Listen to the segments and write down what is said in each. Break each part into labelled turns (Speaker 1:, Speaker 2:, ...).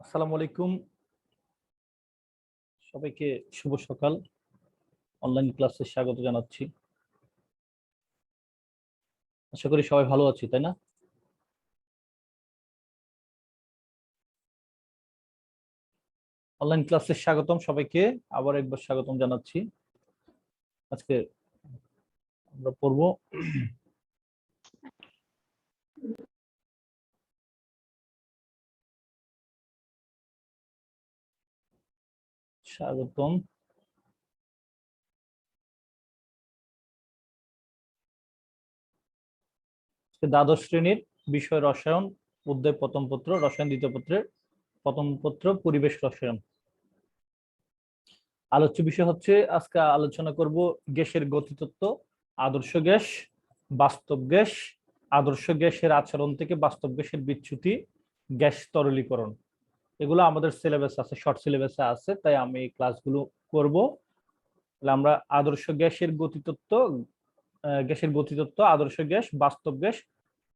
Speaker 1: আসসালামু আলাইকুম, সবাইকে শুভ সকাল। অনলাইন ক্লাসে স্বাগত জানাচ্ছি। আশা করি সবাই ভালো আছি, তাই না? অনলাইন ক্লাসে স্বাগতম সবাইকে, আবার একবার স্বাগতম জানাচ্ছি। আজকে আমরা পড়ব স্বাগতম। দ্বাদশ শ্রেণীর বিষয় রসায়ন, অধ্যায় প্রথম পত্র, রসায়ন দ্বিতীয় পত্রের প্রথম পত্র, পরিবেশ রসায়ন। আলোচ্য বিষয় হচ্ছে, আজকে আলোচনা করব গ্যাসের গতিতত্ত্ব, আদর্শ গ্যাস, বাস্তব গ্যাস, আদর্শ গ্যাসের আচরণ থেকে বাস্তব গ্যাসের বিচ্যুতি, গ্যাস তরলীকরণ। এগুলো আমাদের সিলেবাস আছে, শর্ট সিলেবাসে আছে, তাই আমি এই ক্লাসগুলো করব। আমরা আদর্শ গ্যাসের গতিতত্ত্ব, আদর্শ গ্যাস, বাস্তব গ্যাস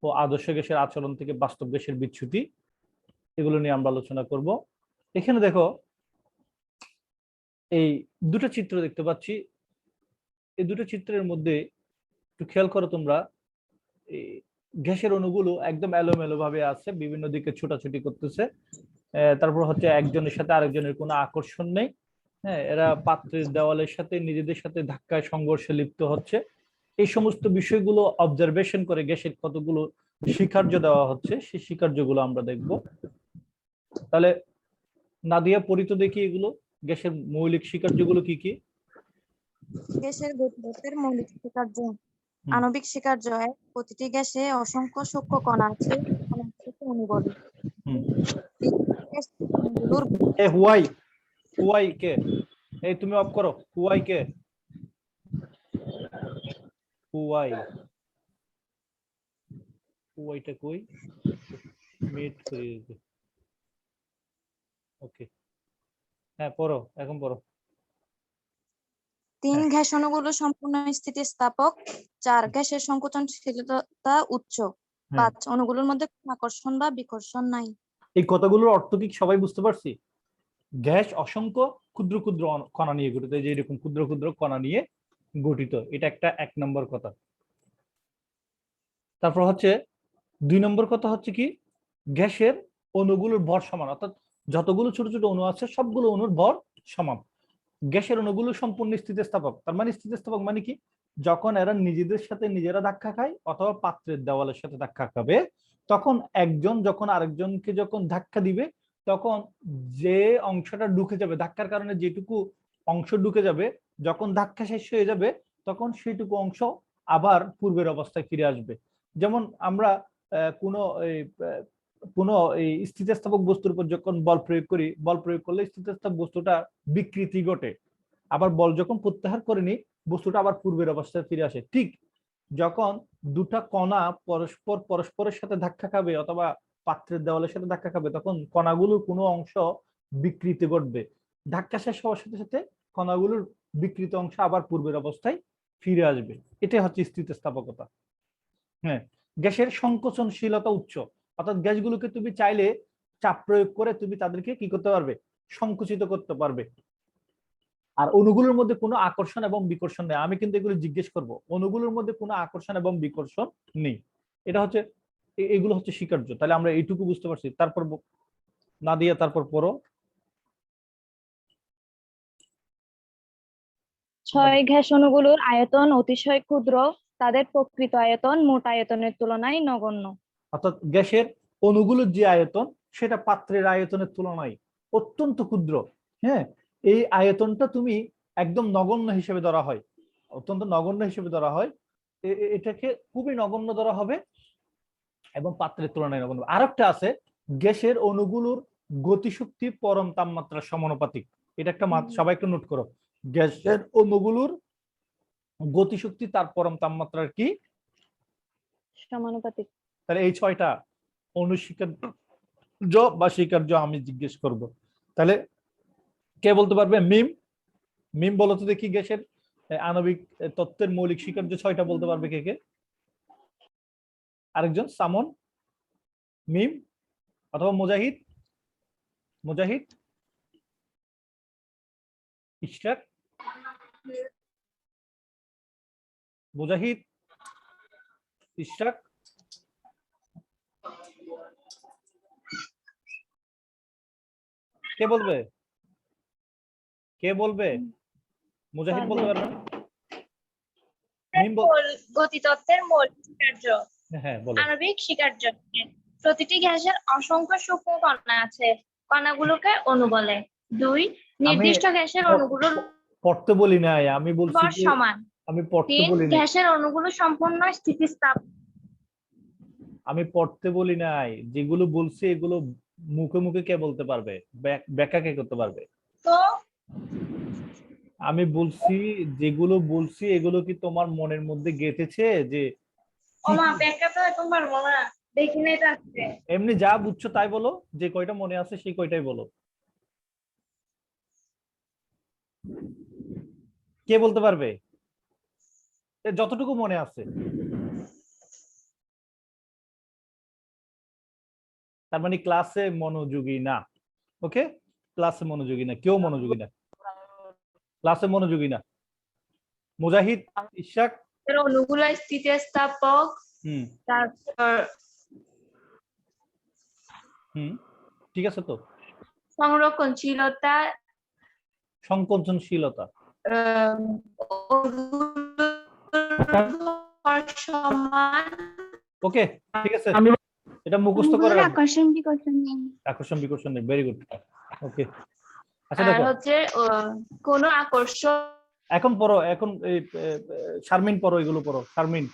Speaker 1: ও আদর্শ গ্যাসের আচরণ থেকে বাস্তব গ্যাসের বিচ্যুতি, এগুলো নিয়ে আমরা আলোচনা করব। এখানে দেখো, এই দুটো চিত্র দেখতে পাচ্ছি। এই দুটো চিত্রের মধ্যে একটু খেয়াল করো তোমরা, গ্যাসের অণুগুলো একদম এলোমেলো ভাবে আছে, বিভিন্ন দিকে ছোটাছুটি করতেছে। তারপর হচ্ছে একজনের সাথে আরেকজনের কোনো আকর্ষণ নেই। হ্যাঁ, এরা পাত্রের দেওয়ালের সাথে নিজেদের সাথে ধাক্কায় সংঘর্ষে লিপ্ত হচ্ছে। এই সমস্ত বিষয়গুলো অবজারভেশন করে গ্যাসের কতগুলো স্বীকার্য দেওয়া হচ্ছে, সেই স্বীকার্যগুলো আমরা দেখব। তাহলে নাদিয়া, পরিত দেখি এগুলো, গ্যাসের মৌলিক স্বীকার্যগুলো কি কি?
Speaker 2: গ্যাসের গতিতত্ত্বের মৌলিক স্বীকার্য। আণবিক স্বীকার্য এক, প্রতিটি গ্যাসে অসংখ্য সূক্ষ্ম কণা আছে, কণাগুলোকে অণু বলে।
Speaker 1: হুয়াই হুয়াই কে? এই তুমি অফ করো। হুয়াই কে? হুয়াই, হুয়াইটা কই? মিট করি। ওকে, হ্যাঁ পড়ো, এখন পড়ো।
Speaker 2: 3 গ্যাস অণুগুলো সম্পূর্ণ স্থিতিস্থাপক। 4 গ্যাসের সংকোচনশীলতা উচ্চ। 5 অণুগুলোর মধ্যে কোনো আকর্ষণ বা বিকর্ষণ নাই।
Speaker 1: এই কথাগুলোর অর্থ কি সবাই বুঝতে পারছি? গ্যাস অসংখ্য ক্ষুদ্র ক্ষুদ্র কণা নিয়ে গঠিত, যে এরকম ক্ষুদ্র ক্ষুদ্র কণা নিয়ে গঠিত, এটা একটা 1 নম্বর কথা। তারপর হচ্ছে 2 নম্বর কথা হচ্ছে কি, গ্যাসের অণুগুলোর ভর সমান, অর্থাৎ যতগুলো ছোট ছোট অণু আছে সবগুলো অণুর ভর সমান। গ্যাসের অণুগুলো সম্পূর্ণ স্থিতিস্থাপক। তার মানে স্থিতিস্থাপক মানে কি, যখন এরা নিজেদের সাথে নিজেরা ধাক্কা খায় অথবা পাত্রের দেওয়ালের সাথে ধাক্কা খাবে, তখন একজন যখন আরেকজনকে যখন ধাক্কা দিবে, তখন যে অংশটা ঢুকে যাবে, ধাক্কার কারণে যেটুকু অংশ ঢুকে যাবে, যখন ধাক্কা শেষ হয়ে যাবে তখন সেইটুকু অংশ আবার পূর্বের অবস্থায় ফিরে আসবে। যেমন আমরা কোনো কোনো এই স্থিতিস্থাপক বস্তুর উপর যখন বল প্রয়োগ করি, বল প্রয়োগ করলে স্থিতিস্থাপক বস্তুটা বিকৃতি ঘটে, আবার বল যখন প্রত্যাহার করে নি বস্তুটা আবার পূর্বের অবস্থায় ফিরে আসে। ঠিক যখন দুটা কণা পরস্পর পরস্পরের সাথে ধাক্কা খাবে অথবা পাত্রের দেওয়ালের সাথে ধাক্কা খাবে, তখন কণাগুলোর কোনো অংশ বিকৃতি ঘটবে। ধাক্কা শেষ হওয়ার সাথে সাথে কণাগুলোর বিকৃত অংশ আবার পূর্বের অবস্থায় ফিরে আসবে। এটাই হচ্ছে স্থিতিস্থাপকতা। হ্যাঁ, গ্যাসের সংকোচনশীলতা উচ্চ, অর্থাৎ গ্যাসগুলোকে তুমি চাইলে চাপ প্রয়োগ করে তুমি তাদেরকে কি করতে পারবে, সংকুচিত করতে পারবে। আর অণুগুলোর মধ্যে কোনো আকর্ষণ এবং বিকর্ষণ নেই। আমি কিন্তু এগুলো জিজ্ঞেস করব, অণুগুলোর মধ্যে কোনো আকর্ষণ এবং বিকর্ষণ নেই। এটা হচ্ছে, এগুলো হচ্ছে স্বীকার্য। তাহলে আমরা এইটুকু বুঝতে পারছি। তারপর নাদিয়া, তারপর পড়ো।
Speaker 3: 6 গ্যাস অণুগুলোর আয়তন অতিশয় ক্ষুদ্র, তাদের প্রকৃত আয়তন মোট আয়তনের তুলনায় নগণ্য।
Speaker 1: অর্থাৎ গ্যাসের অণুগুলোর যে আয়তন, সেটা পাত্রের আয়তনের তুলনায় অত্যন্ত ক্ষুদ্র। হ্যাঁ, এই আয়তনটা তুমি একদম নগণ্য হিসেবে ধরা হয়, অত্যন্ত নগণ্য হিসেবে ধরা হয়। এটাকে খুবই নগণ্য ধরা হবে এবং পাত্রের তুলনায় নগণ্য। আরেকটা আছে, গ্যাসের অণুগুলোর গতিশক্তি পরম তাপমাত্রার সমানুপাতিক। এটা একটা সবাই একটু নোট করো, গ্যাসের অণুগুলোর গতিশক্তি তার পরম তাপমাত্রার কি
Speaker 3: সমানুপাতিক।
Speaker 1: তাহলে এই 6টা অনুস্বীকার্য বা স্বীকার্য আমি জিজ্ঞেস করব। তাহলে কে বলতে পারবে? মিম, মিম বলো তো দেখি, গ্যাসের আণবিক তত্ত্বের মৌলিক স্বীকার্য 6টা বলতে পারবে কে কে? আরেকজন সামন, মিম অথবা মুজাহিদ? মুজাহিদ, ইশরাক, মুজাহিদ, ইশরাক, কে বলবে? কে বলবে? মুজাহিদ বলতে পারবে না? মিম
Speaker 4: গতিতত্ত্বের মৌলিক স্বীকার্য।
Speaker 1: হ্যাঁ বলো।
Speaker 4: আণবিক স্বীকার্য। প্রতিটি গ্যাসের অসংখ্য সূক্ষ্ম কণা আছে, কণাগুলোকে অণু বলে। 2, নির্দিষ্ট গ্যাসের অণুগুলোর
Speaker 1: পড়তে বলি নাই, আমি বলছি
Speaker 4: ভর
Speaker 1: যে
Speaker 4: সমান।
Speaker 1: আমি পড়তে
Speaker 4: 3,
Speaker 1: বলি নাই,
Speaker 4: গ্যাসের অণুগুলো সম্পূর্ণ স্থিতিস্থাপ।
Speaker 1: আমি পড়তে বলি নাই, যেগুলো বলছি এগুলো মুখে মুখে কে বলতে পারবে, ব্যাখ্যা কে করতে পারবে?
Speaker 4: তো
Speaker 1: আমি বলছি যেগুলো বলছি এগুলো কি তোমার মনের মধ্যে গেঁথেছে যে
Speaker 4: ওমা ব্যাখ্যা তো এখন পারবো না, দেখি না এটা আছে।
Speaker 1: এমনি যা বুঝছো তাই বলো, যে কয়টা মনে আছে সেই কয়টাই বলো। কে বলতে পারবে? যতটুকু মনে আছে। তার মানে ক্লাসে মনোযোগী না। ওকে, ক্লাসে মনোযোগী না, কেউ মনোযোগী না, ক্লাসে মনোযোগী না। মুজাহিদ, ইশাক,
Speaker 4: এর অণুগুলো স্থিতিস্থাপক। তারপর
Speaker 1: ঠিক আছে তো।
Speaker 4: সংরক্ষণশীলতা,
Speaker 1: সংকোচনশীলতা,
Speaker 4: সমান।
Speaker 1: ওকে ঠিক আছে, এটা মুখস্থ করে রাখো।
Speaker 3: আকর্ষণ বিকর্ষণ নেই।
Speaker 1: আকর্ষণ বিকর্ষণ নেই, ভেরি গুড। ওকে আচ্ছা
Speaker 4: আর
Speaker 1: দেখো
Speaker 4: হচ্ছে কোন আকর্ষণ
Speaker 1: এখন পড়ো, এখন শারমিন পড়ো, এগুলো পড়ো শারমিন,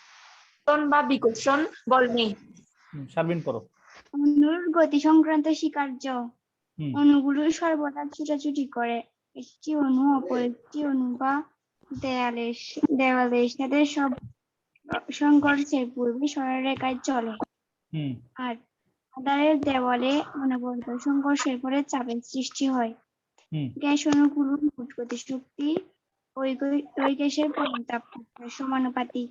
Speaker 4: বা বিকর্ষণ বল নেই।
Speaker 1: শারমিন পড়ো।
Speaker 3: অণুর গতি সংক্রান্ত স্বীকার্য।
Speaker 1: হুম
Speaker 3: অণুগুলো সর্বদা ছুটাছুটি করে। একটি অণু অপর একটি অণু বা দেওয়ালের সাথে সব সংঘর্ষের পূর্বে সরলরেখায় চলে।
Speaker 1: হুম
Speaker 3: আর আধারের দেওয়ালে অনবরত সংঘর্ষের ফলে চাপের সৃষ্টি হয়।
Speaker 1: হুম
Speaker 3: গ্যাস অণুগুলোর মোট গতিশক্তি ওই গ্যাসের পরম তাপমাত্রার সমানুপাতিক।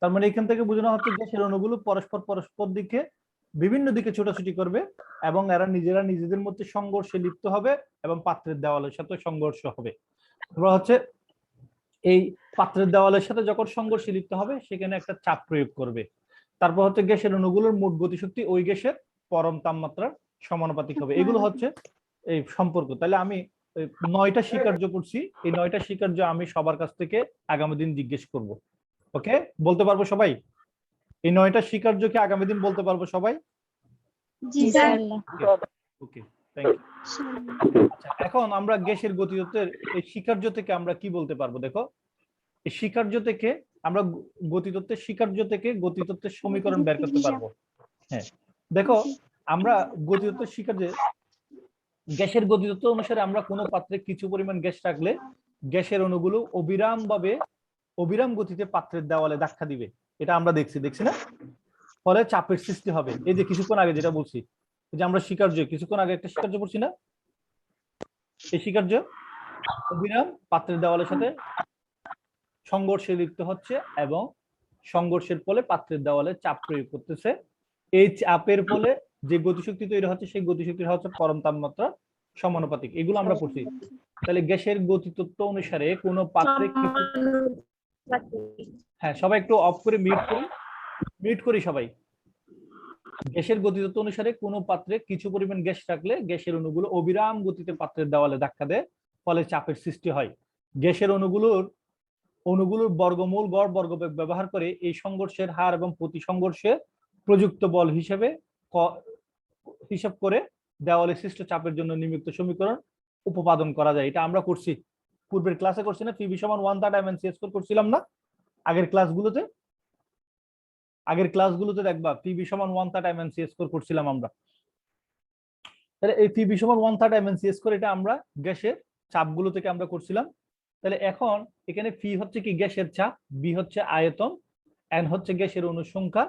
Speaker 1: তার মানে এখান থেকে বোঝানো হচ্ছে গ্যাসের অণুগুলো পরস্পর দিকে বিভিন্ন দিকে ছোটাছুটি করবে এবং এরা নিজেরা নিজেদের মধ্যে সংঘর্ষে লিপ্ত হবে এবং পাত্রের দেওয়ালের সাথে সংঘর্ষ হবে। তারপর হচ্ছে এই পাত্রের দেওয়ালের সাথে যখন সংঘর্ষে লিপ্ত হবে সেখানে একটা চাপ প্রয়োগ করবে। তারপর হচ্ছে গ্যাসের অণুগুলোর মোট গতিশক্তি ওই গ্যাসের পরম তাপমাত্রার সমানুপাতিক হবে। এগুলো হচ্ছে এই সম্পর্ক। তাহলে আমি 9টা স্বীকার্য করছি, এই 9টা স্বীকার্য আমি সবার কাছ থেকে আগামী দিন জিজ্ঞেস করব। ওকে, বলতে পারবো সবাই? এই 9টা স্বীকার্য কি আগামী দিন বলতে পারবো সবাই?
Speaker 3: জি স্যার।
Speaker 1: Okay thank you. আচ্ছা এখন আমরা গ্যাসের গতিতত্ত্বের এই স্বীকার্য থেকে আমরা কি বলতে পারবো? দেখো এই স্বীকার্য থেকে আমরা গতিতত্ত্বের স্বীকার্য থেকে গতিতত্ত্বের সমীকরণ বের করতে পারবো। হ্যাঁ দেখো আমরা গতিতত্ত্বের স্বীকার্যে গ্যাসের গতিতত্ত্ব অনুসারে আমরা কোনো পাত্রে কিছু পরিমাণ গ্যাস রাখলে গ্যাসের অণুগুলো অবিরাম গতিতে পাত্রের দেওয়ালে ধাক্কা দিবে। এটা আমরা দেখছি না? ফলে চাপের সৃষ্টি হবে। এই যে কিছুক্ষণ আগে যেটা বলছি, যে আমরা স্বীকার্য কিছুক্ষণ আগে একটা স্বীকার্য পড়ছি না, এই স্বীকার্য অবিরাম পাত্রের দেওয়ালের সাথে সংঘর্ষে লিপ্ত হচ্ছে এবং সংঘর্ষের ফলে পাত্রের দেওয়ালে চাপ প্রয়োগ করতেছে। এই চাপের ফলে যে গতিশক্তি তৈরি হচ্ছে সেই গতিশক্তির হচ্ছে পরম তাপমাত্রা সমানুপাতিক। এগুলো আমরা পড়ছি। তাহলে গ্যাসের গতিতত্ত্ব অনুসারে কোনো পাত্রে হ্যাঁ সবাই একটু অফ করে মিউট করি সবাই। গ্যাসের গতিতত্ত্ব অনুসারে কোনো পাত্রে কিছু পরিমাণ গ্যাস রাখলে গ্যাসের অণুগুলো অবিরাম গতিতে পাত্রের দেওয়ালে ধাক্কা দেয়, ফলে চাপের সৃষ্টি হয়। গ্যাসের অণুগুলোর বর্গমূল গড় বর্গবেগ ব্যবহার করে এই সংঘর্ষের হার এবং প্রতি সংঘর্ষে প্রযুক্ত বল হিসাব করে দেওয়ালে সৃষ্ট চাপের জন্য নিম্নোক্ত সমীকরণ উপপাদন করা যায়। এটা আমরা করছি, পূর্বের ক্লাসে করছি না? PV = 1/3 mc² করছিলাম না আগের ক্লাসগুলোতে দেখবা PV = 1/3 mc² করছিলাম আমরা। তাহলে এই PV = 1/3 mc², এটা আমরা গ্যাসের চাপগুলো থেকে আমরা করছিলাম। তাহলে এখন এখানে পি হচ্ছে কি গ্যাসের চাপ, বি হচ্ছে আয়তন, এন হচ্ছে গ্যাসের অণুর সংখ্যা,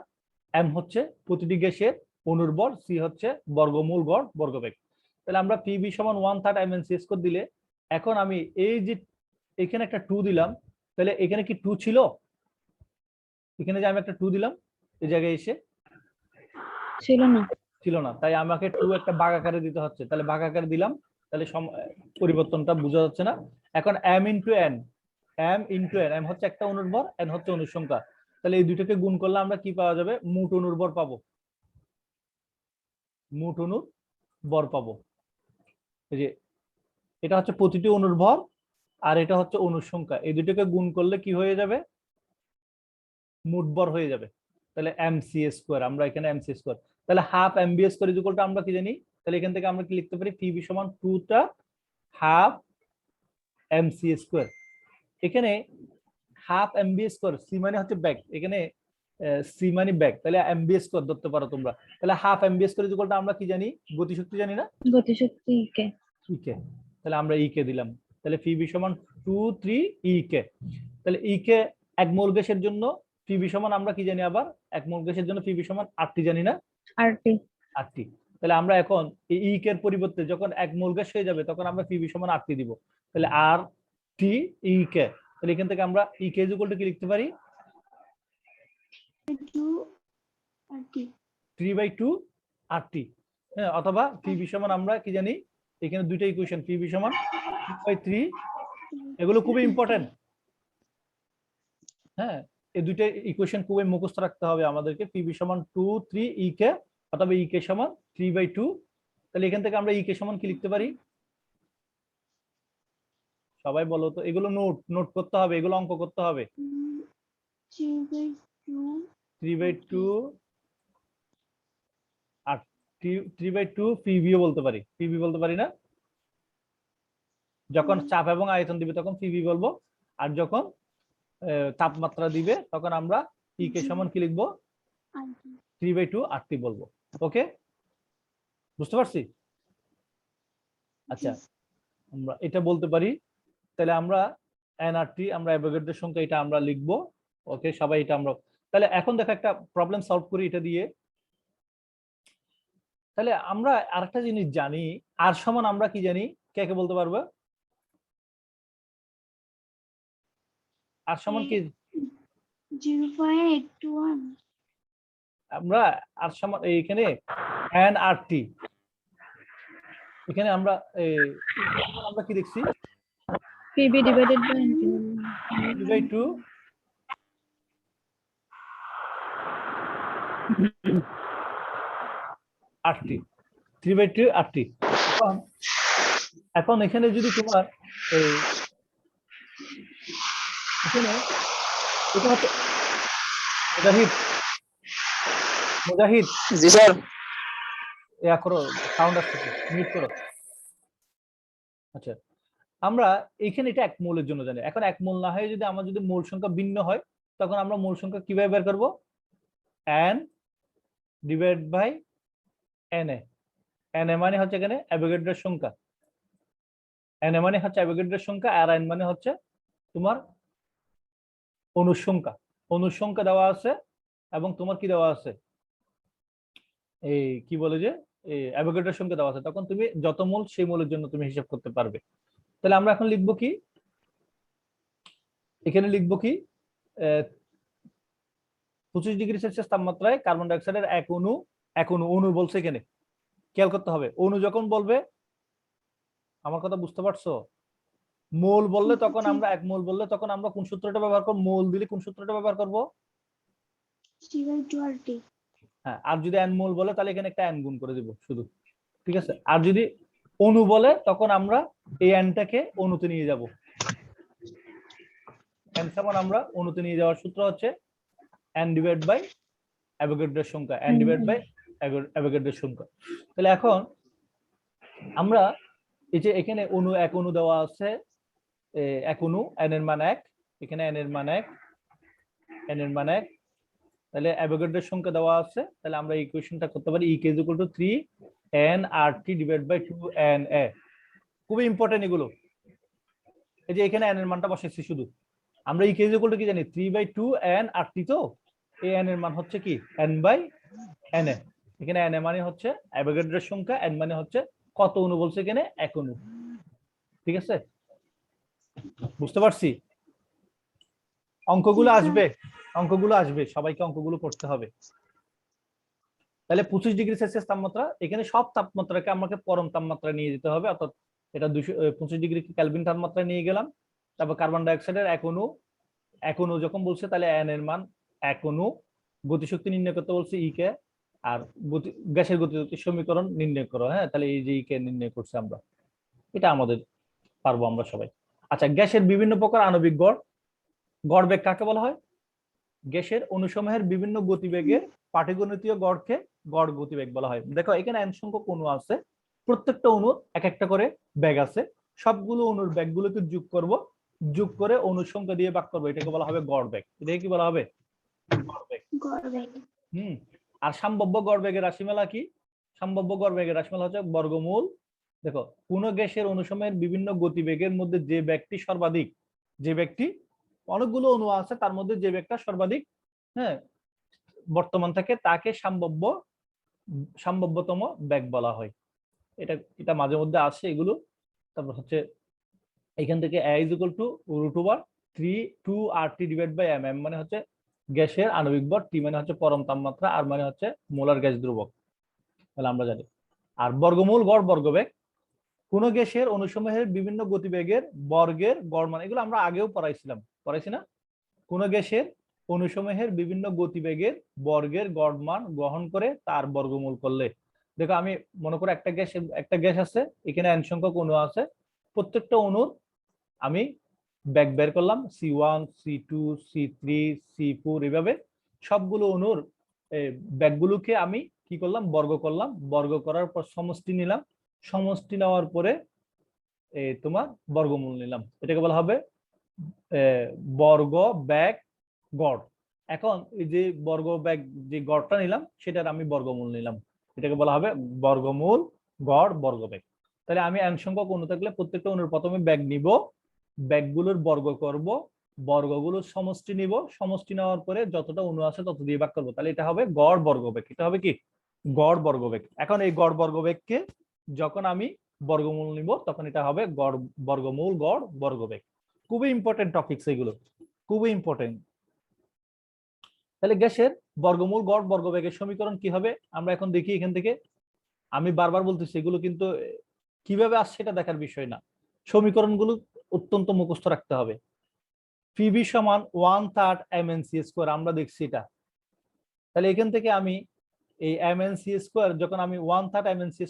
Speaker 1: এম হচ্ছে প্রতিটি গ্যাসের অণুর ভর, সি হচ্ছে বর্গমূল গড় বর্গবেগ। তাহলে আমরা PV = 1/3 mc² দিলে এখন আমি এই যে এখানে একটা 2 দিলাম, তাহলে এখানে কি 2 ছিল? এখানে যে আমি একটা 2 দিলাম এই জায়গায় এসে
Speaker 3: ছিল না।
Speaker 1: ছিল না, তাই আমাকে 2 একটা ভাগ আকারে দিতে হচ্ছে, তাহলে ভাগ আকারে দিলাম, তাহলে পরিবর্তনটা বোঝা যাচ্ছে না। এখন m ইনটু n, m হচ্ছে একটা অণুর ভর, n হচ্ছে অণুর সংখ্যা, তাহলে এই দুটোকে গুণ করলে আমরা কি পাওয়া যাবে, মোট অণুর ভর পাবো, মোট অণুর ভর পাবো। এই যে এটা হচ্ছে প্রতিটি অণুর ভর, আর এটা হচ্ছে অণুর সংখ্যা, এই দুটোকে গুণ করলে কি হয়ে যাবে, মোট ভর হয়ে যাবে। তাহলে mc², আমরা এখানে mc², তাহলে হাফ mb² ইকুয়াল টু আমরা কি জানি, তাহলে এখান থেকে আমরা কি লিখতে পারি, pv সমান 2 হাফ mc²। এখানে হাফ mb², c মানে হচ্ছে ব্যাগ, এখানে c মানে ব্যাগ, তাহলে mb² ধরতে পারো তোমরা। তাহলে হাফ mb² ইকুয়াল টু আমরা কি জানি, গতিশক্তি জানি না,
Speaker 3: গতিশক্তি কে
Speaker 1: কে, তাহলে আমরা কে দিলাম, তাহলে pv সমান 2 3 কে। তাহলে কে এক মোল গ্যাসের জন্য pv সমান আমরা কি জানি, আবার এক মোল গ্যাসের জন্য pv সমান RT জানি না, RT। তাহলে আমরা এখন এই কে এর পরিবর্তে যখন এক মোল গ্যাস হয়ে যাবে তখন আমরা pv সমান RT দিব, তাহলে RT কে। তাহলে এখান থেকে আমরা কে ইকুয়াল টু কি লিখতে পারি, 3/2 RT, হ্যাঁ, অথবা pv সমান আমরা কি জানি, এখানে দুইটা ইকুয়েশন, pv সমান 2/3, এগুলো খুবই ইম্পর্টেন্ট। হ্যাঁ, এই দুইটা ইকুয়েশন খুবই মুখস্থ রাখতে হবে আমাদেরকে, pv সমান 2 3 কে, অথবা কে সমান 3/2। তাহলে এখান থেকে আমরা কে সমান কি লিখতে পারি, সবাই বলো তো, এগুলো নোট করতে হবে, এগুলো অঙ্ক করতে হবে। 3/2 আর 3/2 pv বলতে পারি, pv বলতে পারি না, যখন চাপ এবং আয়তন দিবে তখন pv বলবো, আর যখন তাপমাত্রা দিবে তখন আমরা কে সমান কি লিখবো, 3/2 RT বলবো। ওকে, বুঝতে পারছি? আচ্ছা, আমরা এটা বলতে পারি, তাহলে আমরা nRT, আমরা অ্যাভোগাড্রোর সংখ্যা, এটা আমরা লিখবো। ওকে, সবাই এটা আমরা, তাহলে এখন দেখো একটা প্রবলেম সলভ করি এটা দিয়ে। তাহলে আমরা আরেকটা জিনিস জানি, আর সমান আমরা কি জানি, কে কে বলতে পারবে, আর সমান কি,
Speaker 4: 0.821।
Speaker 1: আমরা আর সমান এইখানে nRT, এখানে আমরা আমরা কি দেখছি,
Speaker 3: PV divided by
Speaker 1: 3/2 RT, 3/2 RT। এখন এখানে যদি তোমার এখানে এটা হচ্ছে মুজাহিদ,
Speaker 5: জি স্যার।
Speaker 1: ইয়া করো, সাউন্ড আসছে, মিউট করো। আচ্ছা, আমরা এখানে এটা এক মোলের জন্য জানি, এখন এক মোল না হয় যদি আমার যদি মোল সংখ্যা ভিন্ন হয় তখন আমরা মোল সংখ্যা কিভাবে বের করব, n divide by na, na মানে হচ্ছে এখানে অ্যাভোগাড্রোর সংখ্যা, na মানে হচ্ছে অ্যাভোগাড্রোর সংখ্যা, আর n মানে হচ্ছে তোমার অণুর সংখ্যা, অণুর সংখ্যা দেওয়া আছে, এবং তোমার কি দেওয়া আছে, এই কি বলে যে অ্যাভোগাড্রোর সংখ্যা দেওয়া আছে, তখন তুমি যত মোল সেই মোলের জন্য তুমি হিসাব করতে পারবে। তাহলে আমরা এখন লিখবো কি, এখানে লিখবো কি, 25 ডিগ্রি সেলসিয়াস তাপমাত্রায় কার্বন ডাই অক্সাইডের এক অণু বলছে, এখানে খেয়াল করতে হবে, অণু যখন বলবে, আমার কথা বুঝতে পারছো, মোল বললে তখন আমরা এক মোল বললে তখন আমরা কোন সূত্রটা ব্যবহার করব, মোল দিলে কোন সূত্রটা ব্যবহার করব,
Speaker 4: 3/2 RT।
Speaker 1: হ্যাঁ, আর যদি n মোল বলে তাহলে এখানে একটা n গুণ করে দিব শুধু, ঠিক আছে। আর যদি অণু বলে তখন আমরা এই nটাকে অণুতে নিয়ে যাব, n সমান আমরা অণুতে নিয়ে যাওয়ার সূত্র হচ্ছে n ডিভাইড বাই অ্যাভোগাড্রোর সংখ্যা, n ডিভাইড বাই অ্যাভোগাড্রোর সংখ্যা। তাহলে এখন আমরা এই যে এখানে এক অণু দেওয়া আছে, এক অণু n এর মান 1, এখানে n এর মান 1, n এর মান 1, তাহলে অ্যাভোগাড্রোর সংখ্যা দেওয়া আছে, তাহলে আমরা এই ইকুয়েশনটা করতে পারি, K equal to 3nRT divide by 2na। খুবই ইম্পর্টেন্ট এগুলো, এই যে এখানে n এর মানটা বসাইছি শুধু, আমরা কে ইকুয়াল টু কি জানি, 3/2nRT, তো এই n এর মান হচ্ছে কি n/na, এখানে na মানে হচ্ছে অ্যাভোগাড্রোর সংখ্যা, n মানে হচ্ছে কত অণু বলছে, এখানে এক অণু, ঠিক আছে, বুঝতে পারছি? অঙ্কগুলো আসবে, সবাইকে অঙ্কগুলো করতে হবে। তাহলে 25 ডিগ্রি সেলসিয়াস তাপমাত্রা, এখানে সব তাপমাত্রাকে আমাকে পরম তাপমাত্রা নিয়ে যেতে হবে, অর্থাৎ এটা 225 ডিগ্রি কেলভিন তাপমাত্রা নিয়ে গেলাম। তারপর কার্বন ডাই অক্সাইডের এক অণু যখন বলছে তাহলে n এর মান 1 অণু, গতিশক্তি নির্ণয় করতে বলছে ই কে, আর গ্যাসের গতিশক্তির সমীকরণ নির্ণয় করো। হ্যাঁ, তাহলে এই যে ই কে নির্ণয় করছে আমরা, এটা আমাদের পারবো আমরা সবাই। আচ্ছা, গ্যাসের বিভিন্ন প্রকার আণবিক গড় বেগ কাকে বলা হয়? গ্যাসের অণুসমূহের বিভিন্ন গতিবেগের পাটিগণিতীয় গড়কে গড় গতিবেগ বলা হয়। দেখো এখানে n সংখ্যক অণু আছে, প্রত্যেকটা অণুর এক একটা করে বেগ আছে, সবগুলো অণুর বেগগুলোকে যোগ করে অণু সংখ্যা দিয়ে ভাগ করবো, এটাকে বলা হবে গড় বেগ। এটাকে কি বলা হবে? গড় বেগ। আর সম্ভাব্য গড় বেগের রাশিমালা কি? সম্ভাব্য গড় বেগের রাশিমালা হচ্ছে বর্গমূল। দেখো কোন গ্যাসের অণুসমূহের বিভিন্ন গতিবেগের মধ্যে যে বেগটি সর্বাধিক, যে বেগটি, অনেকগুলো অণু আছে তার মধ্যে যে বেগটা সর্বাধিক, হ্যাঁ, বর্তমান থাকে, তাকে সম্ভাব্যতম বেগ বলা হয়। এটা মাঝে মধ্যে আসে এগুলো। তারপর হচ্ছে এখান থেকে a = √3/2RT/m। m মানে হচ্ছে গ্যাসের আণবিক ভর, টি মানে হচ্ছে পরম তাপমাত্রা, আর মানে হচ্ছে মোলার গ্যাস ধ্রুবক, তাহলে আমরা জানি। আর বর্গমূল গড় বর্গবেগ, কোন গ্যাসের অণুসমূহের বিভিন্ন গতিবেগের বর্গের গড় মান, এগুলো আমরা আগেও পড়াইছি না? কোন গ্যাসের অণুসমূহের বিভিন্ন গতিবেগের বর্গের গড় মান গ্রহণ করে তার বর্গমূল করলে, দেখো আমি মনে করি একটা গ্যাস আছে, এখানে n সংখ্যক অণু আছে, প্রত্যেকটা অণুর আমি বেগ বের করলাম, C1 C2 C3 C4, এভাবে সবগুলো অণুর বেগগুলোকে আমি কি করলাম? বর্গ করলাম। বর্গ করার পর সমষ্টি নিলাম, সমষ্টি নেওয়ার পরে তোমার বর্গমূল নিলাম, এটাকে বলা হবে বর্গ বেগ গড়। এখন এই যে বর্গ বেগ যে গড়টা নিলাম সেটার আমি বর্গমূল নিলাম, এটাকে বলা হবে বর্গমূল গড় বর্গবেগ। তাহলে আমি n সংখ্যক অণু থাকলে প্রত্যেকটা অণুর প্রথমে বেগ নিব, বেগগুলোর বর্গ করব, বর্গগুলোর সমষ্টি নিব, সমষ্টি নেওয়ার পরে যতটা অণু আছে তত দিয়ে ভাগ করবো, তাহলে এটা হবে গড় বর্গবেগ। এটা হবে কি? গড় বর্গবেগ। এখন এই গড় বর্গবেগকে যখন আমি বর্গমূল নিব তখন এটা হবে গড় বর্গমূল গড় বর্গবেগ। খুবই ইম্পর্টেন্ট টপিকস এগুলো, খুবই ইম্পর্টেন্ট। তাহলে গ্যাসের বর্গমূল গড় বর্গবেগের সমীকরণ কি হবে আমরা এখন দেখি। এখান থেকে আমি বারবার বলতেছি এগুলো কিন্তু কিভাবে আসছে এটা দেখার বিষয় না, সমীকরণগুলো অত্যন্ত মুখস্থ রাখতে হবে। PV = 1/3 mnc², আমরা দেখছি এটা। তাহলে এখান থেকে আমি এই mnc² যখন আমি 1/3 mnc²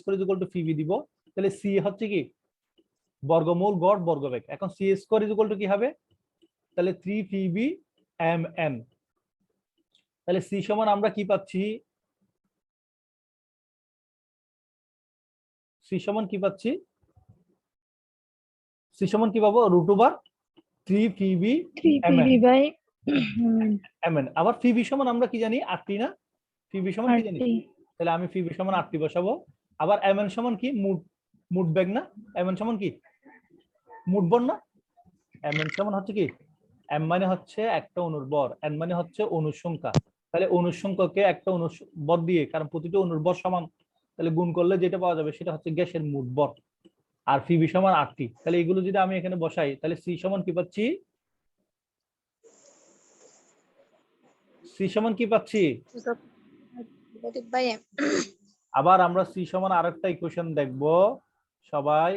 Speaker 1: PV দিব, তাহলে C হচ্ছে কি? বর্গমূল গড় বর্গবেগ। এখন C² কি হবে? তাহলে 3 PV mn। তাহলে C সমান আমরা কি পাচ্ছি? C সমান কি পাচ্ছি? C সমান কি পাবো? √3 PV mn। আবার PV সমান আমরা কি জানি? RT না? PV সমান কি জানি? তাহলে আমি PV সমান RT বসাবো। আবার mn সমান কি? মোট বেগ না? mn সমান কি? মোট ভর না? mn সমান হচ্ছে কি? m মানে হচ্ছে একটা অণুর ভর, n মানে হচ্ছে অণুর সংখ্যা। তাহলে অণুর সংখ্যাকে একটা অণুর ভর দিয়ে, কারণ প্রতিটা অণুর ভর সমান, তাহলে গুণ করলে যেটা পাওয়া যাবে সেটা হচ্ছে গ্যাসের মোট ভর। আর PV সমান RT। তাহলে এগুলো যদি আমি এখানে বসাই তাহলে C সমান কি পাচ্ছি? C সমান কি পাচ্ছি? আবার আমরা C সমান আরেকটা ইকুয়েশন দেখব সবাই।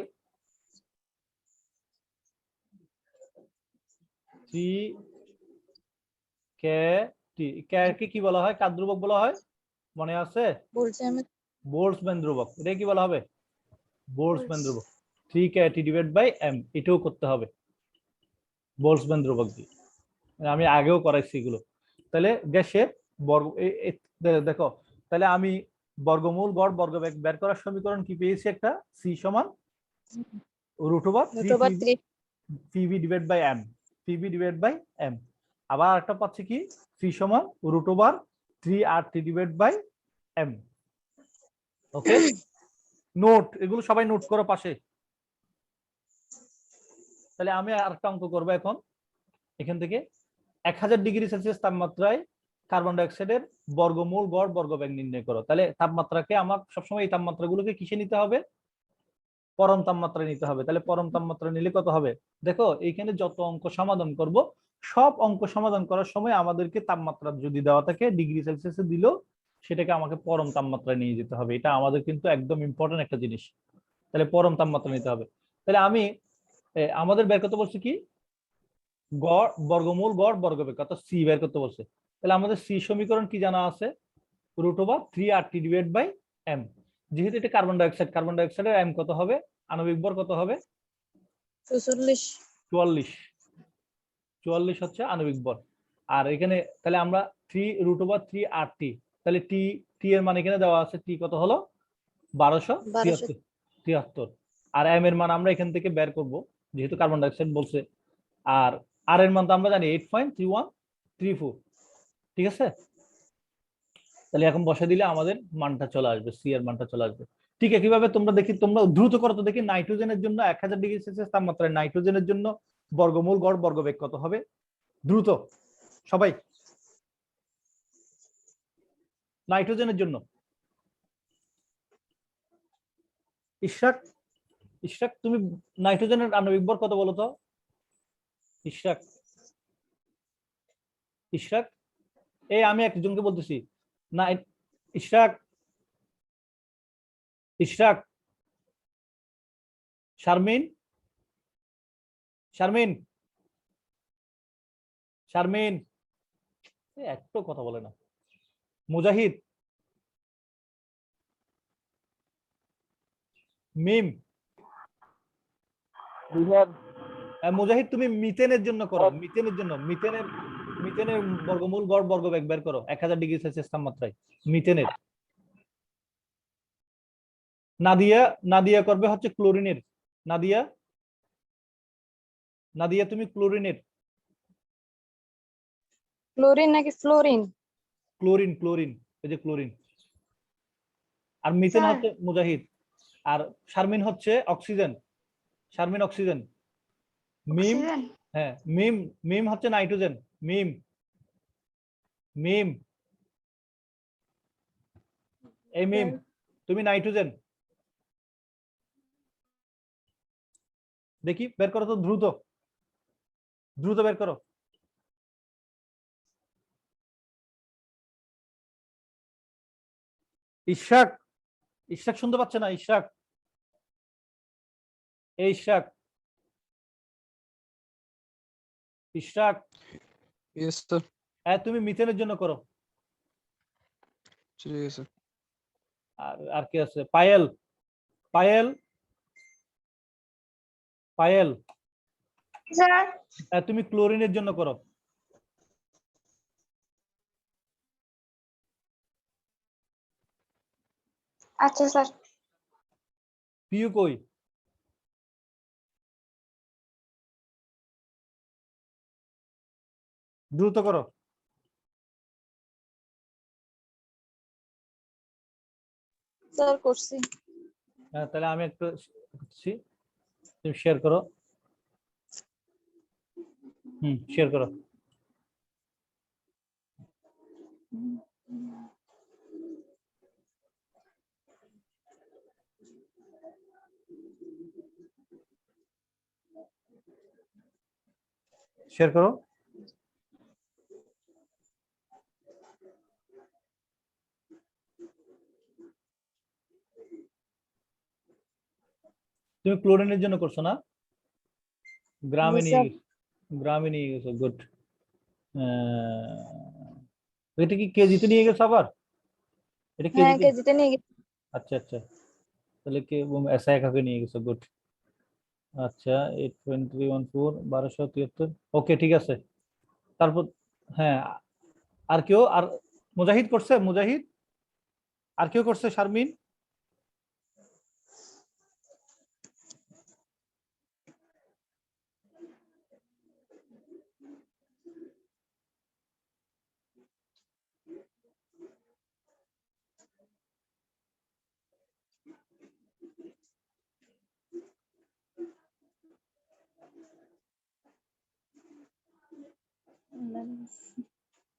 Speaker 1: কে কি বলা হয়? কার ধ্রুবক বলা হয়? মনে আছে? বোল্টজম্যান ধ্রুবক। এটা কি বলা হবে? বোল্টজম্যান ধ্রুবক। 3kT/m, এটাও করতে হবে বোল্টজম্যান ধ্রুবক দিয়ে, আমি আগেও করাইছি এগুলো। তাহলে গ্যাসের বর্গ, দেখো তাহলে আমি বর্গমূল গড় বর্গবেগ বের করার সমীকরণ কি পেয়েছি? একটা C সমান √3 PV/m, PV/m। আবার একটা পাচ্ছি কি? C সমান √3 RT/m। ওকে, নোট, এগুলো সবাই নোট করো পাশে। তাহলে আমি আরেকটা অঙ্ক করবো এখন। এখান থেকে 1000 ডিগ্রি সেলসিয়াস তাপমাত্রায় কার্বন ডাই অক্সাইডের বর্গমূল গড় বর্গবেগ নির্ণয় করো। তাহলে তাপমাত্রাকে আমার সবসময় এই তাপমাত্রাগুলোকে কিসে নিতে হবে? পরম তাপমাত্রা নিতে হবে। তাহলে পরম তাপমাত্রা নিলে কত হবে? দেখো এইখানে যত অঙ্ক সমাধান করব, সব অঙ্ক সমাধান করার সময় আমাদেরকে তাপমাত্রা যদি দেওয়া থাকে ডিগ্রি সেলসিয়াসে দিলেও সেটাকে আমাকে পরম তাপমাত্রায় নিয়ে যেতে হবে। এটা আমাদের কিন্তু একদম ইম্পর্টেন্ট একটা জিনিস। তাহলে পরম তাপমাত্রা নিতে হবে। তাহলে আমি আমাদের বের করতে বলছি কি, গড় বর্গমূল গড় বর্গবেগ অর্থাৎ সি বের করতে বলছে। তাহলে আমাদের সি সমীকরণ কি জানা আছে, √3RT ডিভাইড বাই এম। যেহেতু এটা কার্বন ডাইঅক্সাইডের এম কত হবে, আণবিক ভর কত হবে,
Speaker 2: 44।
Speaker 1: 44 হচ্ছে আণবিক ভর। আর এখানে তাহলে আমরা √3RT, তাহলে টি টি এর মান এখানে দেওয়া আছে, টি কত হলো 1273। আর এম এর মান আমরা এখান থেকে বের করব যেহেতু কার্বন ডাইঅক্সাইড বলছে। আর আর এর মান তো আমরা জানি 8.3134। ঠিক আছে, তাহলে এখন বসে দিলে আমাদের মানটা চলে আসবে, সি এর মানটা চলে আসবে। ঠিক আছে, কিভাবে তোমরা দেখি, তোমরা দ্রুত করো তো দেখি। নাইট্রোজেনের জন্য 1000°C তাপমাত্রায় নাইট্রোজেনের জন্য বর্গমূল গড় বর্গবেগ কত হবে, দ্রুত সবাই। নাইট্রোজেনের জন্য ইশরাক, ইশরাক তুমি নাইট্রোজেনের আণবিক ভর কত বলো তো? ইশরাক, ইশরাক, এই আমি একজনকে বলতেছি না। ইশরাক, ইশরাক, শারমিন, শারমিন, শারমিন, একটু কথা বলে না। মুজাহিদ, মিম, মুজাহিদ তুমি মিথেনের জন্য করো, মিথেনের জন্য, মিথেনের মিথেনের বর্গমূল গড় বর্গবেগ বের করো 1000°C তাপমাত্রায় মিথেনের। নাদিয়া, নাদিয়া করবে হচ্ছে ক্লোরিনের। নাদিয়া, নাদিয়া তুমি ক্লোরিনের।
Speaker 2: ক্লোরিন নাকি ফ্লোরিন?
Speaker 1: ক্লোরিন, ক্লোরিন, এই যে ক্লোরিন। আর মিথেন হচ্ছে মুজাহিদ। আর শারমিন হচ্ছে অক্সিজেন, শারমিন অক্সিজেন। মিম, হ্যাঁ মিম, মিম হচ্ছে নাইট্রোজেন। মিম, মিম, এই মিম তুমি নাইট্রোজেন। দেখি বের করো তো, দ্রুত দ্রুত বের করো। ইশরাক, ইশরাক শুনতে পাচ্ছে না? ইশরাক, এই ইশরাক, ইশরাক,
Speaker 5: Yes, sir.
Speaker 1: হ্যাঁ তুমি মিথেনের জন্য করো।
Speaker 5: ঠিক আছে।
Speaker 1: আর আর কি আছে? পায়েল, পায়েল, পায়েল,
Speaker 4: স্যার।
Speaker 1: হ্যাঁ তুমি ক্লোরিনের জন্য করো।
Speaker 4: আচ্ছা স্যার।
Speaker 1: পিউ কই? দ্রুত করো।
Speaker 2: স্যার করছি।
Speaker 1: হ্যাঁ তাহলে আমি একটু করছি, তুমি শেয়ার করো। শেয়ার করো। শেয়ার করো। তুমি ক্লোরিনের জন্য করছো না? গ্রামে
Speaker 2: জি
Speaker 1: নিয়ে
Speaker 2: স্যার।
Speaker 1: গেছো, গ্রামে নিয়ে গেছো, গুড। এটা কি কেজিতে নিয়ে গেছো আবার? এটা
Speaker 2: হ্যাঁ
Speaker 1: কেজিতে?
Speaker 2: কেজিতে নিয়ে গেছি।
Speaker 1: আচ্ছা আচ্ছা, তাহলে কে এসআই একাকে নিয়ে গেছো, গুড। আচ্ছা 8.314 1273, ওকে ঠিক আছে। তারপর হ্যাঁ, আর কেউ? আর মুজাহিদ করছে? মুজাহিদ, আর কেউ করছে? শারমিন,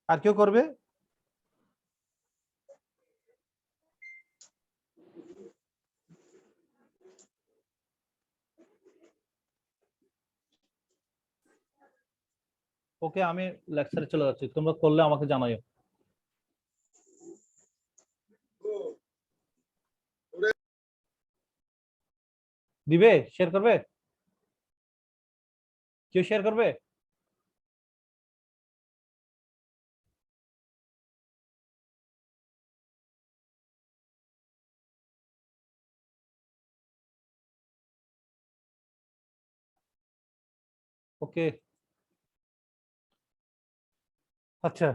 Speaker 1: আর কেউ করবে? ওকে আমি লেকচারে চলে যাচ্ছি, তোমরা করলে আমাকে জানাইও। দিবে? শেয়ার করবে? কেউ শেয়ার করবে? ওকে, আচ্ছা।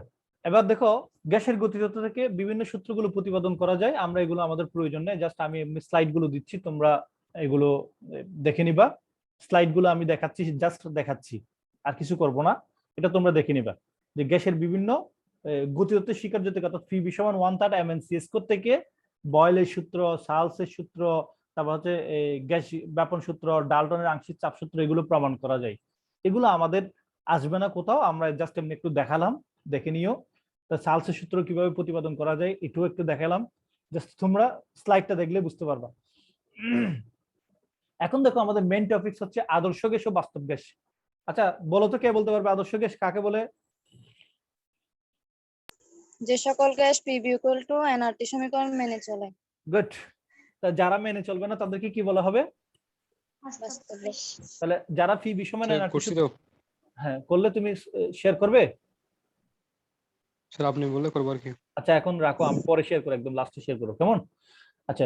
Speaker 1: এবার দেখো, গ্যাসের গতিতত্ত্ব থেকে বিভিন্ন সূত্রগুলো প্রতিপাদন করা যায়। আমরা এগুলো আমাদের প্রয়োজন নেই, জাস্ট আমি এমনি স্লাইড গুলো দিচ্ছি, তোমরা এগুলো দেখে নিবা। স্লাইড গুলো আমি দেখাচ্ছি, জাস্ট দেখাচ্ছি, আর কিছু করব না। এটা তোমরা দেখে নিবা যে গ্যাসের বিভিন্ন গতিতত্ত্বের স্বীকার্যতা অর্থাৎ ফিবি সমান 1/3 mNc স্কোয়ার থেকে বয়েলের সূত্র, সার্লসের সূত্র, তারপর হচ্ছে গ্যাস ব্যাপন সূত্র, ডাল্টনের আংশিক চাপ সূত্র, এগুলো প্রমাণ করা যায়। এগুলো আমাদের আসবে না কোথাও, আমরা জাস্ট এমনি একটু দেখালাম, দেখে নিও। সার্লসের সূত্র কিভাবে প্রতিপাদন করা যায় এটাও একটু দেখালাম, জাস্ট তোমরা স্লাইডটা দেখলে বুঝতে পারবা। এখন দেখো, আমাদের মেইন টপিকস হচ্ছে আদর্শ গ্যাস ও বাস্তব গ্যাস। আচ্ছা বলো তো, কে বলতে পারবে আদর্শ গ্যাস কাকে বলে?
Speaker 2: যে সকল gas PV equal to nRT সমীকরণ মেনে চলে।
Speaker 1: গুড। তা যারা মেনে চলবে না তাদেরকে কি বলা হবে?
Speaker 2: বাস্তব গ্যাস।
Speaker 1: তাহলে যারা ফি বিষমান
Speaker 5: স্যার
Speaker 1: এনআরটি,
Speaker 5: করছি তো।
Speaker 1: হ্যাঁ করলে তুমি শেয়ার করবে?
Speaker 5: স্যার আপনি বললে করবো আর কি।
Speaker 1: আচ্ছা এখন রাখো, আমি পরে শেয়ার করব, একদম লাস্টে শেয়ার করব, কেমন? আচ্ছা,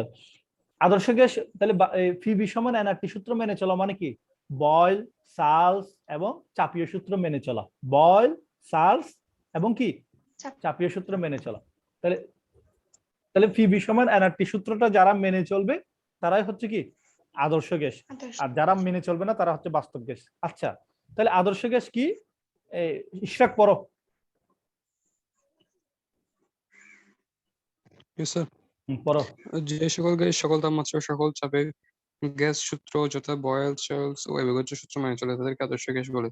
Speaker 1: আদর্শ গ্যাস তাহলে ফি বিষমান এনআরটি সূত্র মেনে চলা মানে কি? বয়েল, সার্লস এবং চাপীয় সূত্র মেনে চলা। বয়েল, সার্লস এবং কি চাপীয় সূত্র মেনে চলা। তাহলে তাহলে ফি বিষমান এনআরটি সূত্রটা যারা মেনে চলবে তারাই হচ্ছে কি আদর্শ গ্যাস, আর যারা মেনে চলবে না তারা হচ্ছে বাস্তব গ্যাস। আচ্ছা তাহলে আদর্শ গ্যাস কি? ইশরাক পড়ো।
Speaker 5: স্যার
Speaker 1: পড়ো।
Speaker 5: যে সকল গ্যাস সকল তাপমাত্রা ও সকল চাপে গ্যাস সূত্র যথা বয়েল, চার্লস ও অ্যাভোগাড্রো সূত্র মেনে চলে তাদেরকে আদর্শ গ্যাস বলে।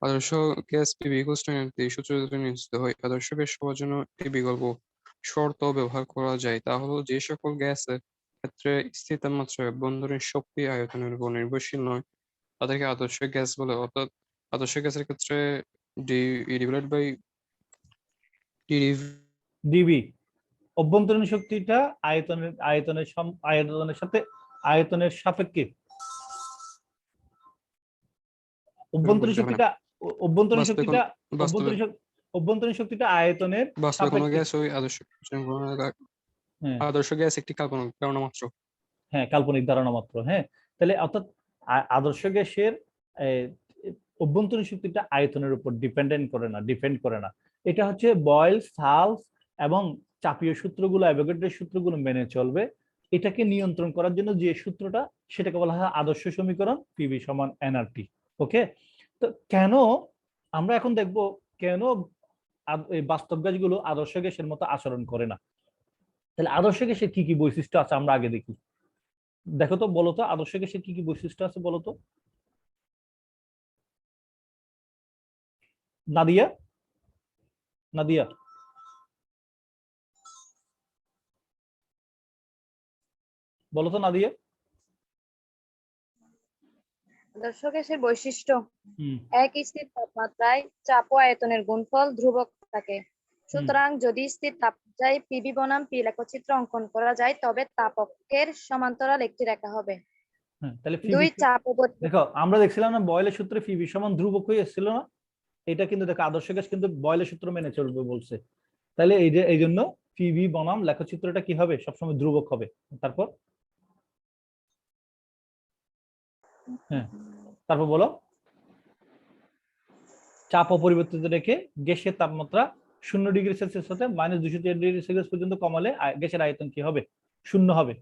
Speaker 5: আদর্শ gas PV equals to nRT সূত্র যদি নিশ্চিত হয়। আদর্শ গ্যাস পাওয়ার জন্য একটি বিকল্প শর্ত ব্যবহার করা যায়, তা হলো যে সকল গ্যাসের ক্ষেত্রে স্থির তাপমাত্রা অভ্যন্তরীণ শক্তি আয়তনের উপর নির্ভরশীল নয় তাদেরকে আদর্শ গ্যাস বলে। অর্থাৎ আদর্শ গ্যাসের ক্ষেত্রে ডি ডিভাইডেড বাই
Speaker 1: ডিবি অভ্যন্তরীণ শক্তিটা আয়তনের সাথে আয়তনের সাপেক্ষে অভ্যন্তরীণ শক্তিটা অভ্যন্তরীণ
Speaker 5: বাস্তবে
Speaker 1: শক্তিটা
Speaker 5: বাস্তবে
Speaker 1: অভ্যন্তরীণ শক্তিটা আয়তনের
Speaker 5: বাস্তবে কোনো
Speaker 1: সাপেক্ষে।
Speaker 5: গ্যাস ওই আদর্শ
Speaker 1: হ্যাঁ
Speaker 5: আদর্শ গ্যাস একটি কাল্পনিক ধারণা মাত্র।
Speaker 1: হ্যাঁ, কাল্পনিক ধারণা মাত্র। হ্যাঁ, তাহলে অর্থাৎ আদর্শ গ্যাসের অভ্যন্তরীণ শক্তিটা আয়তনের উপর ডিপেন্ড করে না। এটা হচ্ছে বয়েল, সার্লস এবং চাপীয় সূত্রগুলো, অ্যাভোগাড্রোর সূত্রগুলো মেনে চলবে। এটাকে নিয়ন্ত্রণ করার জন্য যে সূত্রটা, সেটাকে বলা হয় আদর্শ সমীকরণ, পিভি সমান এনআরটি। ওকে, তো কেন আমরা এখন দেখব কেন এই বাস্তব গ্যাসগুলো আদর্শ গ্যাসের মতো আচরণ করে না। তাহলে আদর্শ গ্যাসের কি কি বৈশিষ্ট্য আছে আমরা আগে দেখি। দেখো তো, বলো তো আদর্শ গ্যাসের কি কি বৈশিষ্ট্য আছে বলো তো নাদিয়া। নাদিয়া বলো তো নাদিয়া।
Speaker 2: আদর্শ গ্যাসের বৈশিষ্ট্য:
Speaker 1: হুম
Speaker 2: এক, স্থির তাপমাত্রায় চাপ ও আয়তনের গুণফল ধ্রুবক থাকে। সুতরাং যদি স্থির তাপমাত্রায় পিভি বনাম পি লেখচিত্র অঙ্কন করা যায় তবে তাপকের সমান্তরাল একটি রেখা হবে।
Speaker 1: হ্যাঁ, তাহলে
Speaker 2: দুই, চাপ ও
Speaker 1: দেখো আমরা দেখছিলাম না বয়েলের সূত্রে পিভি সমান ধ্রুবক হয়ে এসেছিল না? এটা কিন্তু দেখো আদর্শ গ্যাস কিন্তু বয়েলের সূত্র মেনে চলবে বলছে। তাহলে এই জন্য পিভি বনাম লেখচিত্রটা কি হবে? সবসময় ধ্রুবক হবে। তারপর হ্যাঁ, তারপর বলো। চাপ অপরিবর্তিত রেখে গ্যাসের তাপমাত্রা 0°C হতে -230°C পর্যন্ত কমালে গ্যাসের আয়তন কি হবে? 0 হবে।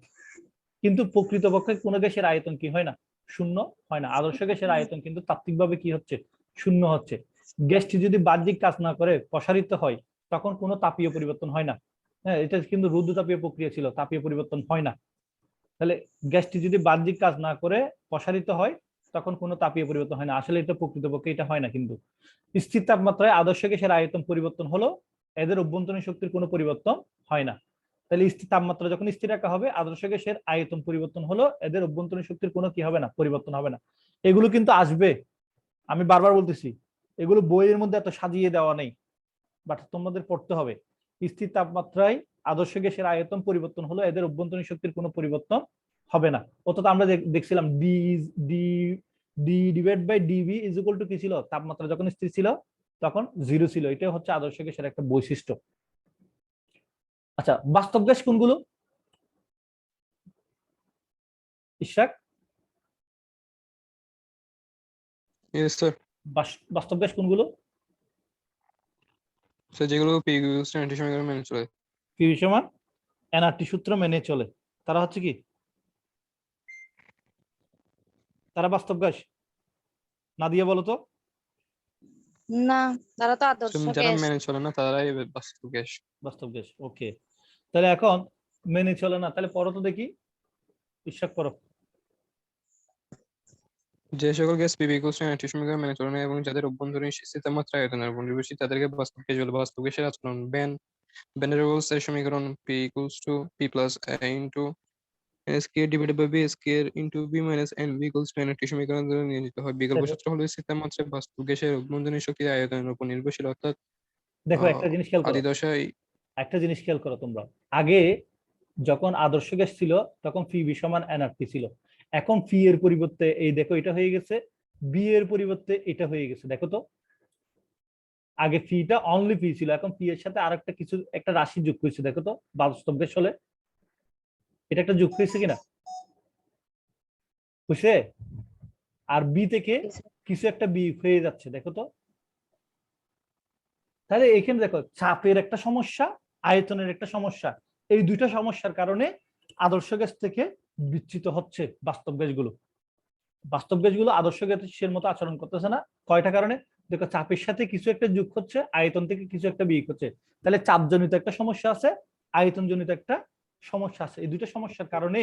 Speaker 1: কিন্তু প্রকৃতপক্ষে কোন গ্যাসের আয়তন কি হয় না? 0 হয় না। আদর্শ গ্যাসের আয়তন কিন্তু তাত্ত্বিকভাবে কি হচ্ছে? 0 হচ্ছে। গ্যাসটি যদি বাহ্যিক কাজ না করে প্রসারিত হয় তখন কোনো তাপীয় পরিবর্তন হয় না। হ্যাঁ, এটা কিন্তু রুদ্ধতাপীয় প্রক্রিয়া ছিল, তাপীয় পরিবর্তন হয় না। তাহলে গ্যাসটি যদি বাহ্যিক কাজ না করে প্রসারিত হয় তখন কোনো তাপীয় পরিবর্তন হয় না। আসলে এটা প্রকৃতপক্ষে এটা হয় না। কিন্তু স্থির তাপমাত্রায় আদর্শ গ্যাসের আয়তন পরিবর্তন হলো, এদের অভ্যন্তরীণ শক্তির কোনো পরিবর্তন হয় না। তাহলে স্থির তাপমাত্রা যখন স্থির রাখা হবে, আদর্শ গ্যাসের আয়তন পরিবর্তন হলো, এদের অভ্যন্তরীণ শক্তির কোনো কি হবে না? পরিবর্তন হবে না। এগুলো কিন্তু আসবে, আমি বারবার বলতেছি, এগুলো বইয়ের মধ্যে এত সাজিয়ে দেওয়া নেই, বাট তোমাদের পড়তে হবে। স্থির তাপমাত্রায় আদর্শ গ্যাসের আয়তন পরিবর্তন হলো, এদের অভ্যন্তরীণ শক্তির কোনো পরিবর্তন হবে না। অর্থাৎ আমরা দেখছিলাম D D D divide by DV is equal to কি ছিল, তাপমাত্রা যখন স্থির ছিল তখন 0 ছিল। এটা হচ্ছে আদর্শ গ্যাসের একটা বৈশিষ্ট্য। আচ্ছা, বাস্তব গ্যাস কোনগুলো ইশরাক?
Speaker 5: Yes sir.
Speaker 1: বাস্তব গ্যাস কোনগুলো?
Speaker 5: স্যার যেগুলো পিকিউ সমীকরণ মেনে চলে।
Speaker 1: পি সমান এনআরটি সূত্র মেনে চলে, তারা হচ্ছে কি, তারা বাস্তব গ্যাস? না দিয়ে বলো তো।
Speaker 2: না, তারা তো আদর্শ
Speaker 5: যারা
Speaker 2: গ্যাস।
Speaker 5: মেনে চলে না তারাই বাস্তব গ্যাস।
Speaker 1: বাস্তব গ্যাস, ওকে। তাহলে এখন মেনে চলে না, তাহলে পড়ো তো দেখি, ইশরাক পড়ো।
Speaker 5: যে সকল গ্যাস পিভি এনআরটি সমীকরণ মেনে চলে না এবং যাদের অভ্যন্তরীণ স্থিতি মাত্রা আয়তনের উপর নির্ভরশীল তাদেরকে বাস্তব গ্যাস বলে। বাস্তব গ্যাসের আচরণ ভ্যান রোলস এর সমীকরণ P equals to P plus A into SK divided by B square into B minus NB equals to nRT সমীকরণ দ্বারা নির্ণীত হয়। বিকল্প সূত্র হলো স্থির মাত্রায় বাস্তব গ্যাসের অভ্যন্তরীণ শক্তি আয়তনের উপর নির্ভরশীল, অর্থাৎ
Speaker 1: দেখো একটা জিনিস খেয়াল করো,
Speaker 5: আদি দশায়
Speaker 1: একটা জিনিস খেয়াল করো তোমরা। আগে যখন আদর্শ গ্যাস ছিল তখন পি সমান এনআরটি ছিল, এখন পি এর পরিবর্তে এই দেখো এটা হয়ে গেছে, বি এর পরিবর্তে এটা হয়ে গেছে। দেখো তো, আগে ফিটা অনলি ফি ছিল, এখন ফি এর সাথে আরেকটা কিছু একটা রাশি যোগ হয়েছে। দেখো তো বাস্তব গ্যাস হলে এটা একটা যোগ হয়েছে কিনা, বুঝছে? আর বি থেকে কিছু একটা বি হয়ে যাচ্ছে, দেখো তো। তাহলে এখানে দেখো চাপের একটা সমস্যা, আয়তনের একটা সমস্যা, এই দুইটা সমস্যার কারণে আদর্শ গ্যাস থেকে বিচ্যুত হচ্ছে বাস্তব গ্যাসগুলো। বাস্তব গ্যাসগুলো আদর্শ গ্যাসের মতো আচরণ করতেছে না, কয়টা কারণে? দেখো চাপের সাথে কিছু একটা যোগ হচ্ছে, আয়তন থেকে কিছু একটা বিয়োগ হচ্ছে। তাহলে চাপজনিত একটা সমস্যা আছে, আয়তনজনিত একটা সমস্যা আছে, এই দুইটা সমস্যার কারণে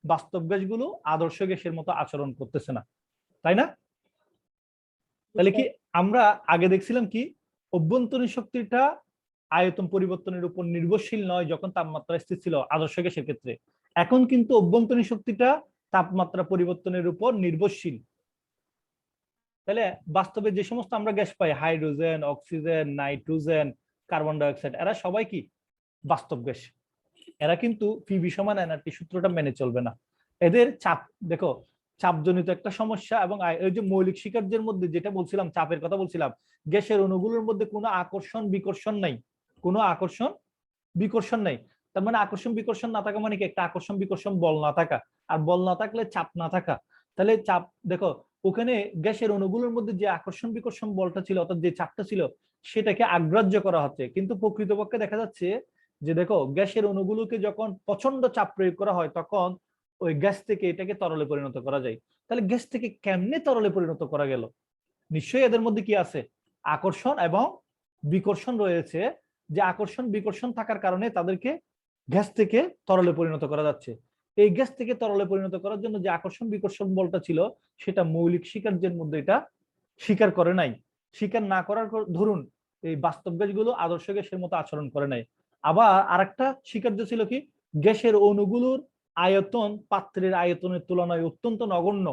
Speaker 1: বাস্তব গ্যাসগুলো আদর্শ গ্যাসের মতো আচরণ করতেছে না, তাই না? তাহলে কি আমরা আগে দেখছিলাম কি, অভ্যন্তরীণ শক্তিটা আয়তন পরিবর্তনের উপর নির্ভরশীল নয় যখন তাপমাত্রা স্থির ছিল আদর্শ গ্যাসের ক্ষেত্রে। এখন কিন্তু অভ্যন্তরীণ শক্তিটা তাপমাত্রা পরিবর্তনের উপর নির্ভরশীল। তাহলে বাস্তবে যে সমস্ত আমরা গ্যাস পাই, hydrogen, oxygen, nitrogen, carbon dioxide, এরা সবাই কি বাস্তব গ্যাস। এরা কিন্তু পিভি সমান এনআরটি সূত্রটা মেনে চলবে না। এদের চাপ দেখো, চাপজনিত একটা সমস্যা এবং ওই যে মৌলিক স্বীকার্যের মধ্যে যেটা বলছিলাম, চাপের কথা বলছিলাম, গ্যাসের অণুগুলোর মধ্যে কোনো আকর্ষণ বিকর্ষণ নাই, কোনো আকর্ষণ বিকর্ষণ নাই। তার মানে আকর্ষণ বিকর্ষণ না থাকা মানে কি, একটা আকর্ষণ বিকর্ষণ বল না থাকা, আর বল না থাকলে চাপ না থাকা। তাহলে চাপ দেখো, ওখানে গ্যাসের অণুগুলোর মধ্যে যে আকর্ষণ বিকর্ষণ বলটা ছিল, অর্থাৎ যে চাপটা ছিল, সেটাকে আগ্রাহ্য করা হচ্ছে। কিন্তু প্রকৃতপক্ষে দেখা যাচ্ছে যে দেখো, গ্যাসের অণুগুলোকে যখন প্রচন্ড চাপ প্রয়োগ করা হয় তখন ওই গ্যাস থেকে এটাকে তরলে পরিণত করা যায়। তাহলে গ্যাস থেকে কেমনে তরলে পরিণত করা গেল? নিশ্চয়ই এদের মধ্যে কি আছে, আকর্ষণ এবং বিকর্ষণ রয়েছে। যে আকর্ষণ বিকর্ষণ থাকার কারণে তাদেরকে গ্যাস থেকে তরলে পরিণত করা যাচ্ছে। এই গ্যাস থেকে তরলে পরিণত করার জন্য যে আকর্ষণ বিকর্ষণ বলটা ছিল, সেটা মৌলিক স্বীকার্যের মধ্যে এটা স্বীকার করে নাই। স্বীকার না করার ধরুন এই বাস্তব গ্যাসগুলো আদর্শ গ্যাসের মতো আচরণ করে নাই। আবার আরেকটা স্বীকার্য ছিল কি, গ্যাসের অণুগুলোর আয়তন পাত্রের আয়তনের তুলনায় অত্যন্ত নগণ্য।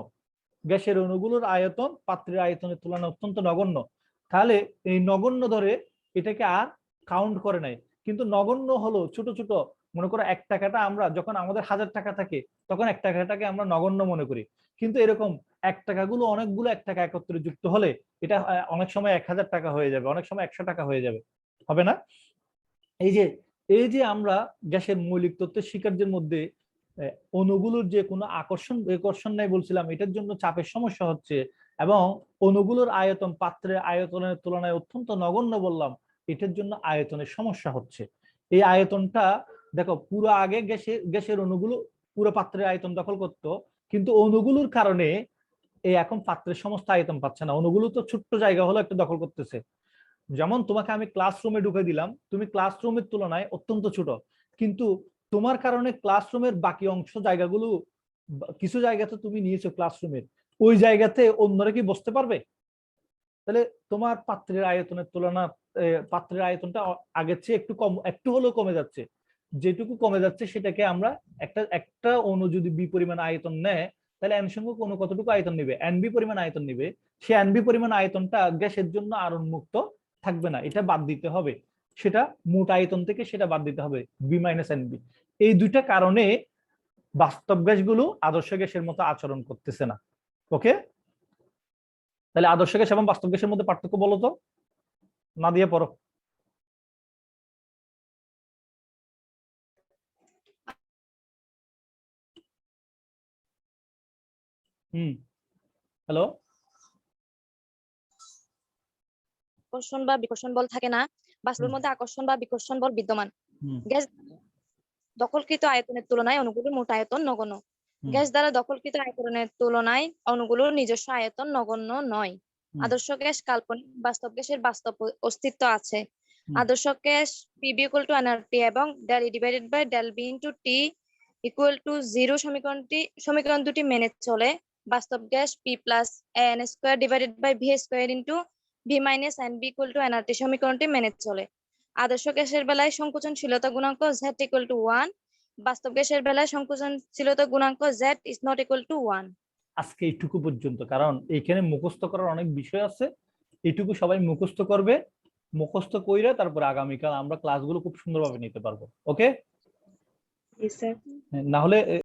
Speaker 1: গ্যাসের অণুগুলোর আয়তন পাত্রের আয়তনের তুলনায় অত্যন্ত নগণ্য। তাহলে এই নগণ্য ধরে এটাকে আর কাউন্ট করে নাই। কিন্তু নগণ্য হলো ছোট ছোট, মনে করো 1 টাকাটা আমরা যখন আমাদের 1000 টাকা থাকে তখন 1 টাকাটাকে আমরা নগণ্য মনে করি। কিন্তু এরকম 1 টাকাগুলো অনেকগুলো 1 টাকা একত্রে যুক্ত হলে এটা অনেক সময় 1000 টাকা হয়ে যাবে, অনেক সময় 100 টাকা হয়ে যাবে, হবে না? এই যে আমরা গ্যাসের মৌলিক তত্ত্বের স্বীকার্যের মধ্যে অণুগুলোর যে কোনো আকর্ষণ বিকর্ষণ নাই বলছিলাম, এটার জন্য চাপের সমস্যা হচ্ছে, এবং অণুগুলোর আয়তন পাত্রের আয়তনের তুলনায় অত্যন্ত নগণ্য বললাম, এটার জন্য আয়তনের সমস্যা হচ্ছে। এই আয়তনটা দেখো, পুরো আগে গ্যাসের অণুগুলো পুরো পাত্রের আয়তন দখল করতো, কিন্তু অণুগুলোর কারণে এই এখন পাত্রের সমস্ত আয়তন পাচ্ছে না। অণুগুলো তো ছোট্ট জায়গা হলো একটা দখল করতেছে। যেমন তোমাকে আমি ক্লাসরুমে ঢুকে দিলাম, তুমি ক্লাসরুমের তুলনায় অত্যন্ত ছোট, কিন্তু তোমার কারণে ক্লাসরুমের বাকি অংশ জায়গাগুলো, কিছু জায়গা তো তুমি নিয়েছো ক্লাসরুমের, ওই জায়গাতে অন্যরা কি বসতে পারবে? তাহলে তোমার পাত্রের আয়তনের তুলনা, পাত্রের আয়তনটা আগের চেয়ে একটু কম, একটু হলেও কমে যাচ্ছে। যেটুকু কমে যাচ্ছে সেটাকে আমরা একটা অণু যদি বি পরিমাণ আয়তন নেয়, তাহলে এন সংখ্যক অণু কতটুকু আয়তন নিবে, এনবি পরিমাণ আয়তন নিবে। সে এনবি পরিমাণ আয়তনটা গ্যাসের জন্য আর উন্মুক্ত থাকবে না, এটা বাদ দিতে হবে। সেটা মোট আয়তন থেকে সেটা বাদ দিতে হবে, বি মাইনাস এনবি। এই দুইটা কারণে বাস্তব গ্যাসগুলো আদর্শ গ্যাসের মতো আচরণ করতেছে না। ওকে, তাহলে আদর্শ গ্যাস এবং বাস্তব গ্যাসের মধ্যে পার্থক্য বলো তো, না দিয়ে পড়ো। হ্যালো,
Speaker 2: আকর্ষণ বা বিকর্ষণ বল থাকে না, বাষ্পের মধ্যে আকর্ষণ বা বিকর্ষণ বল বিদ্যমান। গ্যাস দখলকৃত আয়তনের তুলনায় অণুগুলোর মোট আয়তন নগণ্য। গ্যাস দ্বারা দখলকৃত আয়তনের তুলনায় অণুগুলোর নিজস্ব আয়তন নগণ্য নয়। আদর্শ গ্যাস কাল্পনিক, বাস্তব গ্যাসের বাস্তব অস্তিত্ব আছে। আদর্শ গ্যাস PV = nRT এবং ∆E/∆V/T = 0 দুটি মেনে চলে। বাস্তব gas P + n² / V² V - nB = nRT সমীকরণটি মেনে চলে। আদর্শ গ্যাসের বেলায় সংকোচনশীলতা গুণাঙ্ক Z = 1, বাস্তব গ্যাসের বেলায় সংকোচনশীলতা গুণাঙ্ক Z ≠ 1।
Speaker 1: আজকে এইটুকু পর্যন্ত, কারণ এখানে মুখস্থ করার অনেক বিষয় আছে। এইটুকু সবাই মুখস্থ করবে, মুখস্থ কইরা তারপর আগামীকাল আমরা ক্লাসগুলো খুব সুন্দরভাবে নিতে পারবো। ওকে,
Speaker 3: জি স্যার।
Speaker 1: না হলে